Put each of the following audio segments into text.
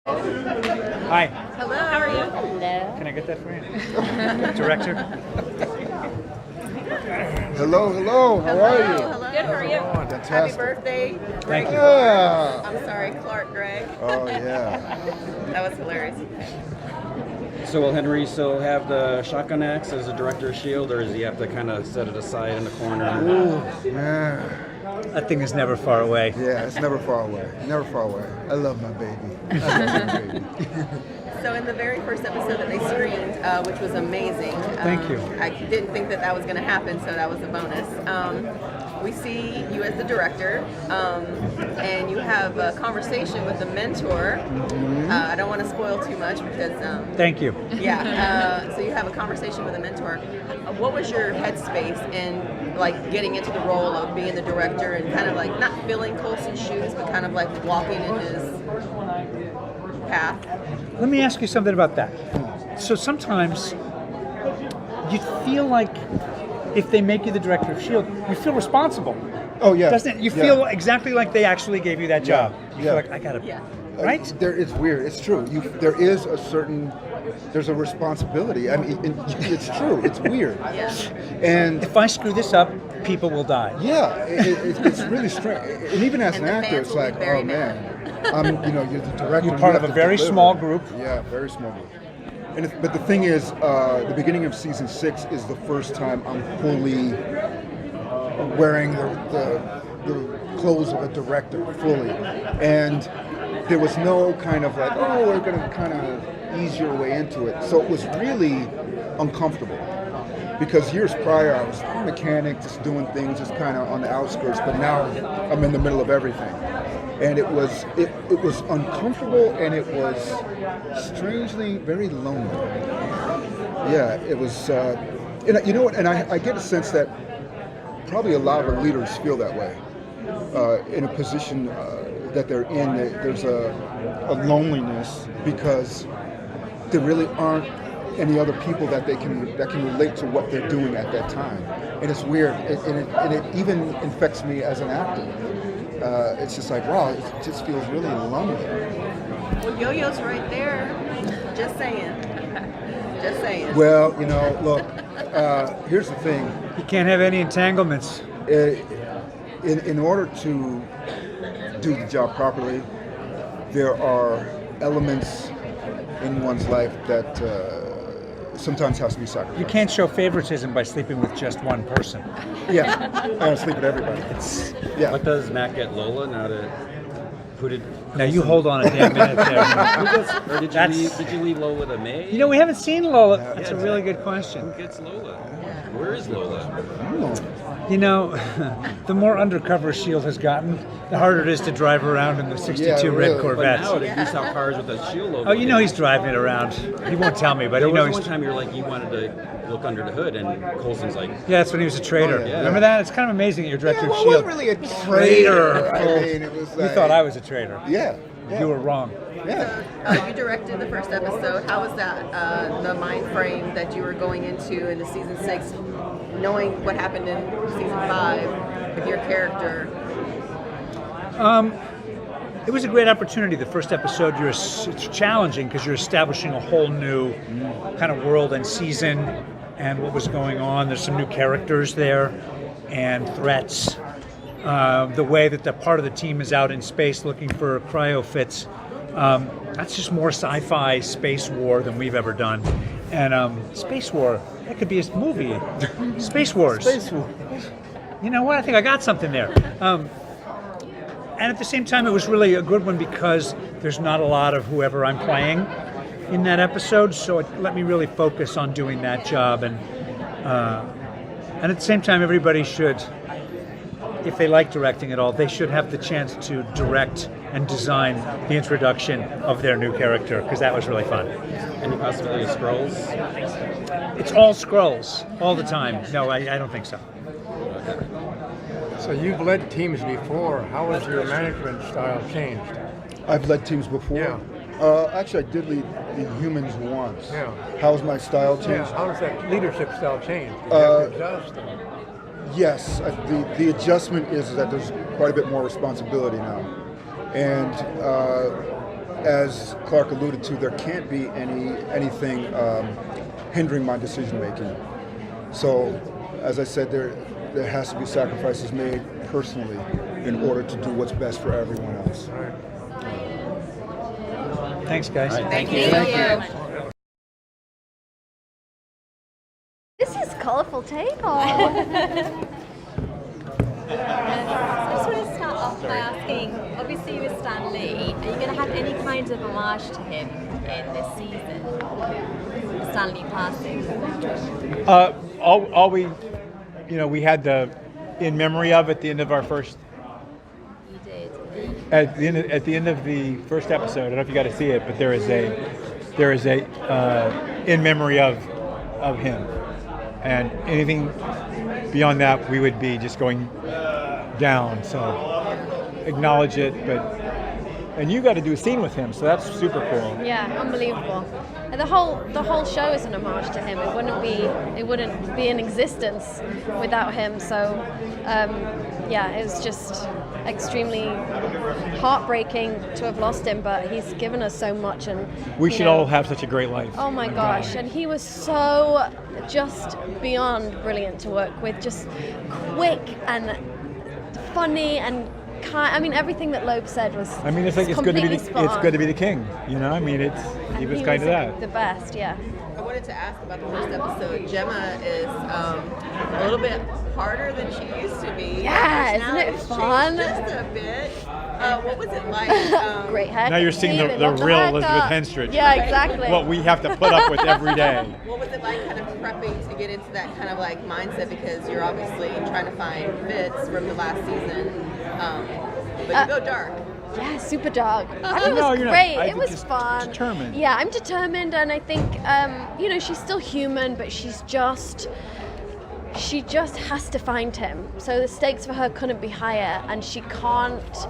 Hi. Hello, how are you? Hello. Can I get that for you? Director? Hello, hello. How are you? Hello. Good, how are you? Oh, fantastic. Happy birthday, Gregg. Thank you. Yeah. I'm sorry, Clark Gregg. Oh yeah. That was hilarious. So will Henry still have the shotgun axe as a director of S.H.I.E.L.D., or does he have to kind of set it aside in the corner? Ooh, man. That thing is never far away. Yeah, it's never far away. Never far away. I love my baby. I love my baby. So in the very first episode that they screened, which was amazing. Thank you. I didn't think that was going to happen, so that was a bonus. We see you as the director, and you have a conversation with a mentor. I don't want to spoil too much because... Thank you. Yeah, so you have a conversation with a mentor. What was your headspace in like getting into the role of being the director and kind of like not filling Coulson's shoes, but kind of like walking in his path? Let me ask you something about that. So sometimes you feel like if they make you the director of S.H.I.E.L.D., you feel responsible. Oh yeah. Doesn't it? You feel exactly like they actually gave you that job. You Yeah. feel like, I gotta, Yeah. right? It's weird. It's true. There is there's a responsibility. I mean, it's true. It's weird. Yeah. And If I screw this up, people will die. yeah, it's really strange. And even as And an the actor, fans it's will be like, very oh man, you're the director. You're you part have of a to very deliver. small group. Yeah, very small group. But the thing is, the beginning of season 6 is the first time I'm fully wearing the clothes of a director fully, and there was no kind of like, oh, we're going to kind of ease your way into it. So it was really uncomfortable because years prior I was a mechanic, just doing things, just kind of on the outskirts. But now I'm in the middle of everything, and it was uncomfortable, and it was strangely very lonely. Yeah, it was. And you know what? And I get a sense that probably a lot of leaders feel that way in a position that they're in. There's a loneliness because there really aren't any other people that can relate to what they're doing at that time. And it's weird, and it even infects me as an actor. It's just like, wow, it just feels really lonely. Well, Yo-Yo's right there. Just saying. Just saying. Well, look, here's the thing. You can't have any entanglements. In order to do the job properly, there are elements in one's life that sometimes has to be sacrificed. You can't show favoritism by sleeping with just one person. Yeah, I don't sleep with everybody. Yeah. What does Mack get Lola now to... Who did... Now you hold on a damn minute there. Or did you leave Lola to May? We haven't seen Lola. That's a really good question. Who gets Lola? Where is Lola? I don't know. The more undercover S.H.I.E.L.D. has gotten, the harder it is to drive around in the 62 Yeah, red really. But Corvettes. now they do sell cars with a S.H.I.E.L.D. logo. Oh, he's driving it around. He won't tell me, but There he was knows. one time you're like, you wanted to look under the hood, and Coulson's like, Yeah, that's when he was a traitor. Oh, yeah. Remember that? It's kind of amazing that you're director Yeah, of well, it S.H.I.E.L.D. wasn't really a traitor. I mean, it was You like, thought I was a traitor. Yeah. You were wrong. Yeah. You directed the first episode. How was that? The mind frame that you were going into the season 6, knowing what happened in season 5 with your character. It was a great opportunity. The first episode, it's challenging because you're establishing a whole new kind of world and season and what was going on. There's some new characters there and threats. The way that the part of the team is out in space looking for cryofits, that's just more sci-fi space war than we've ever done. And space war, that could be a movie. Space Wars. Space War. You know what? I think I got something there. And at the same time, it was really a good one because there's not a lot of whoever I'm playing in that episode, so it let me really focus on doing that job. And at the same time, everybody should, if they like directing at all, they should have the chance to direct and design the introduction of their new character, because that was really fun. any possibility of scrolls? It's all scrolls, all the time. No, I don't think so. So you've led teams before. How has your management style changed? I've led teams before. Yeah. Actually, I did lead the humans once. Yeah. How's my style changed? Yeah. How does that leadership style change? Do you have to adjust? Yes, the adjustment is that there's quite a bit more responsibility now, and as Clark alluded to, there can't be anything hindering my decision making. So, as I said, there has to be sacrifices made personally in order to do what's best for everyone else. Thanks, guys. Thank you. This is colourful table. I just want to start off by asking, obviously with Stan Lee, are you going to have any kind of homage to him in this season? Stan Lee passing. All we, we had the in memory of at the end of our first. You did. At the end of the first episode, I don't know if you got to see it, but there is a in memory of him, and anything beyond that we would be just going down. So acknowledge it, and you got to do a scene with him, so that's super cool. Yeah, unbelievable. And the whole show is an homage to him. It wouldn't be in existence without him. So it was just extremely heartbreaking to have lost him, but he's given us so much, and We should all have such a great life. Oh my gosh, and he was so just beyond brilliant to work with, just quick and funny and kind. I mean, everything that Loeb said was. I mean, it's good to be the king. I mean, he was kind of that. The best, yeah. I wanted to ask about the first episode. Jemma is a little bit harder than she used to be. Yeah, isn't it Personality's fun? changed just a bit. What was it like? Great haircut. Now you're seeing the real Elizabeth Henstridge. Yeah, exactly. What we have to put up with every day. What was it like kind of prepping to get into that kind of like mindset, because you're obviously trying to find fits from the last season, but you go dark. Yeah, super dark. I mean, it No, was you're not. great. I It think was just fun. determined. Yeah, I'm determined, and I think she's still human, but she just has to find him. So the stakes for her couldn't be higher, and she can't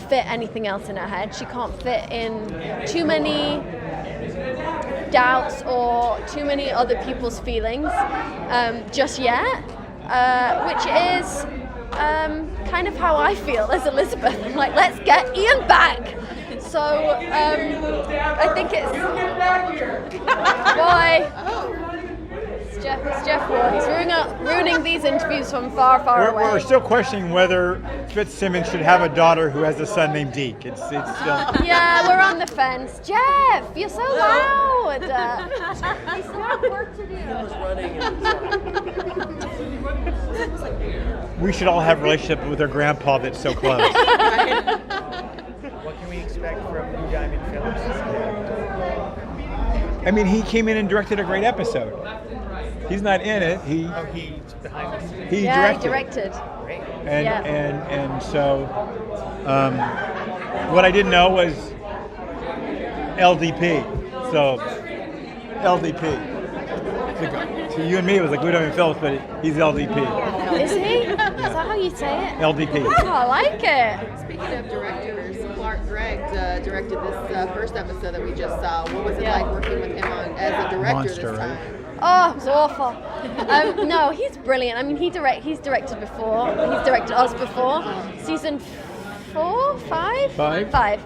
fit anything else in her head. She can't fit in too many doubts or too many other people's feelings just yet, which is kind of how I feel as Elizabeth. I'm like, let's get Ian back. So I think it's boy. It's Jeff Ward. He's ruining these interviews from far, far away. We're still questioning whether Simmons should have a daughter who has a son named Deke. It's still. Yeah, we're on the fence. Jeff, you're so loud. We still have work to do. We should all have a relationship with our grandpa that's so close. What can we expect from Blue Diamond Films? I mean, he came in and directed a great episode. He's not in it. He's behind the scenes. He directed. Great. And so what I didn't know was LDP. So LDP. To you and me, it was like Blue Diamond Films, but he's LDP. Is he? Is that how you say it? LDP. Oh, I like it. Speaking of directors, Gregg directed this first episode that we just saw. What was it like working with him as a director Monster, this time? right? Oh, it was awful. No, he's brilliant. I mean, he's directed before. He's directed us before. Season 4, 5? Five.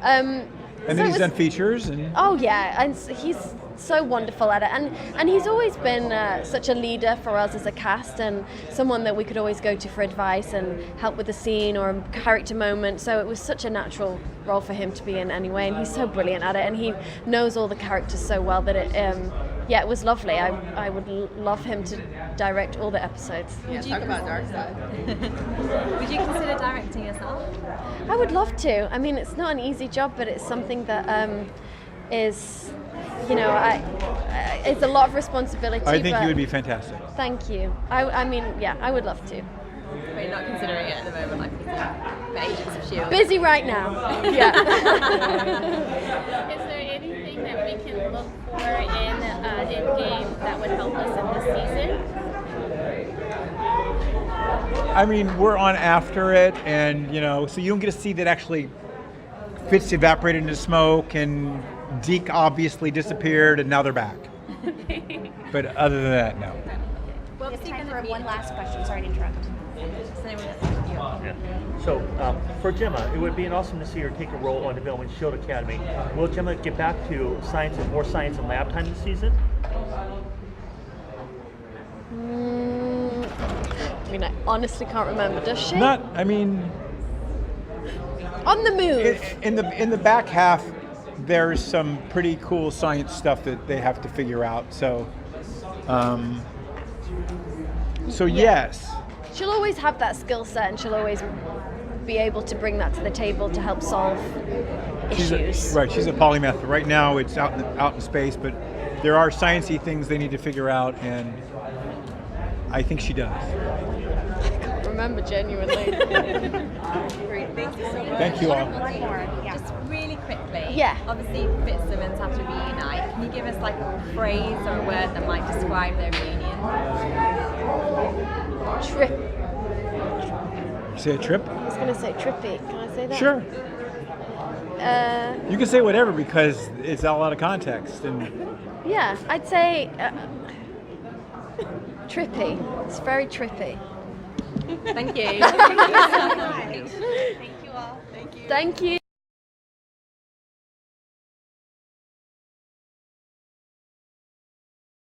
And then he's done features and. Oh yeah, and he's so wonderful at it, and he's always been such a leader for us as a cast, and someone that we could always go to for advice and help with the scene or a character moment. So it was such a natural role for him to be in anyway, and he's so brilliant at it, and he knows all the characters so well that it was lovely. I would love him to direct all the episodes. Yeah, talk about dark side. Would you consider directing yourself? I would love to. I mean, it's not an easy job, but it's something that is, it's a lot of responsibility. I think you would be fantastic. Thank you. I mean, yeah, I would love to. But you're not considering it at the moment, like for Agents of S.H.I.E.L.D. Busy right now. Yeah. Is there anything that we can look for in game that would help us in this season? I mean, we're on after it, and so you don't get to see that actually Fitz evaporated into smoke, and Deke obviously disappeared, and now they're back. But other than that, no. Well, is he going be one last question. Sorry to interrupt. Yeah. So, for Jemma, it would be awesome to see her take a role on developing S.H.I.E.L.D. Academy. Will Jemma get back to more science and lab time this season? I mean, I honestly can't remember. Does she? Not, I mean, On the move. in the back half, there's some pretty cool science stuff that they have to figure out. So, yes. She'll always have that skill set, and she'll always be able to bring that to the table to help solve issues. She's a polymath. Right now, it's out in space, but there are sciencey things they need to figure out, and I think she does. I can't remember genuinely. Great, thank you so much. Thank you all. One more. Yeah. Just really quickly. Yeah. Obviously, Simmons have to reunite. Can you give us like a phrase or a word that might describe their reunion? Trip. Say a trip? I was going to say trippy. Can I say that? Sure. You can say whatever because it's all out of context. And Yeah, I'd say trippy. It's very trippy. Thank you. Thank you so much. Thank you all. Thank you.